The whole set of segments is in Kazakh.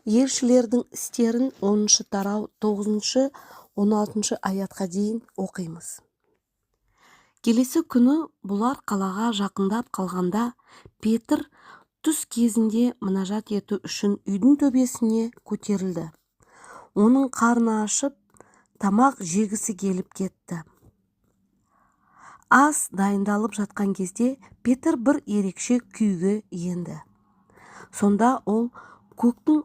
Елшілердің істерін 10 тарау 9-16 аятқа дейін оқимыз. Келесі күні бұлар қалаға жақындап қалғанда, Петр түс кезінде мұнажат ету үшін үйдің төбесіне көтерілді. Оның қарны ашып, тамақ жегісі келіп кетті. Ас дайындалып жатқан кезде Петр бір ерекше күйге енді. Сонда ол көктің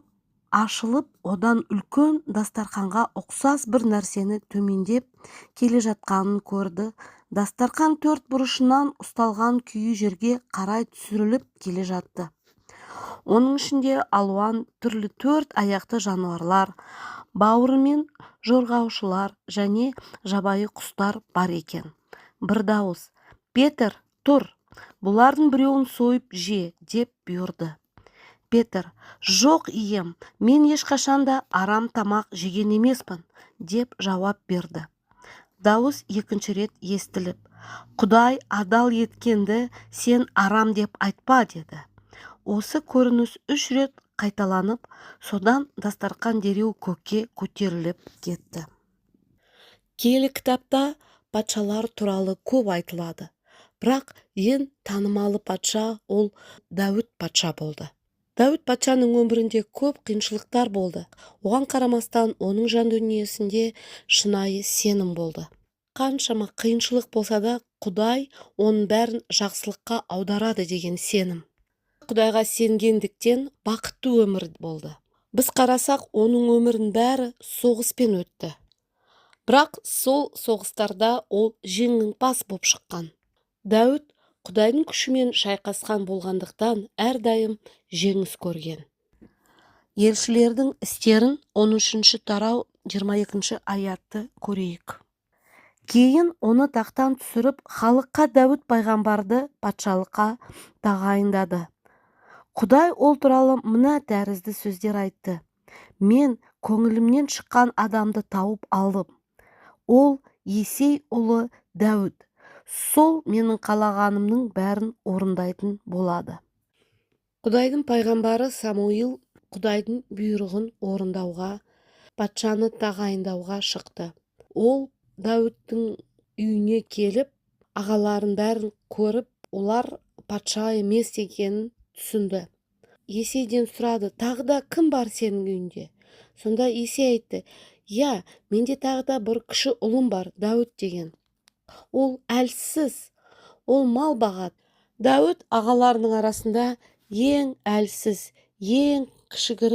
ашылып, одан үлкен дастарханға ұқсас бір нәрсені төмендеп келе жатқанын көрді. Дастархан төрт бұрышынан ұсталған күйі жерге қарай түсіріліп келе жатты. Оның ішінде алуан түрлі 4 аяқты жануарлар, бауырымен жорғаушылар және жабайы құстар бар екен. Бір дауыс: «Петр, тұр, бұлардың біреуін сойып же», деп бұйырды. Петр: «Жоқ, ием, мен ешқашан да арам тамақ жеген емеспін», деп жауап берді. Дауыс екінші рет естіліп: «Құдай адал еткенді сен арам деп айтпа», деді. Осы көрініс 3 рет қайталанып, содан дастархан дереу көкке көтеріліп кетті. Киелі кітапта патшалар туралы көп айтылады, бірақ ең танымалы патша ол Дәуіт патша болды. Дәуіт патшаның өмірінде көп қиыншылықтар болды. Оған қарамастан, оның жан дүниесінде шынайы сенім болды. Қаншама қиыншылық болса да, Құдай оның бәрін жақсылыққа аударады деген сенім. Құдайға сенгендіктен бақытты өмір болды. Біз қарасақ, оның өмірінің бәрі соғыспен өтті. Бірақ сол соғыстарда ол жеңімпаз болып шыққан. Дәуіт Құдайдың күшімен шайқасқан болғандықтан әрдайым жеңіс көрген. Елшілердің істерін 13 тарау 22 аятты көрейік. Кейін оны тақтан түсіріп, халыққа Дәуіт пайғамбарды патшалыққа тағайындады. Құдай ол туралы мына тәрізді сөздер айтты: «Мен көңілімнен шыққан адамды тауып алдым. Ол Есей ұлы Дәуіт. Сол менің қалағанымның бәрін орындайтын болады». Құдайдың пайғамбары Самуил Құдайдың бұйрығын орындауға, патшаны тағайындауға шықты. Ол Дәуіттің үйіне келіп, ағаларын бәрін көріп, олар патша емес екенін түсінді. Есейден сұрады: «Тағы да кім бар сенің үйінде?» Сонда Есей айтты: «Я, менде тағы да бір кіші ұлым бар, Дәуіт деген. Ол әлсіз, ол мал бағады». Дәуіт ағаларының арасында ең әлсіз, ең кішігірім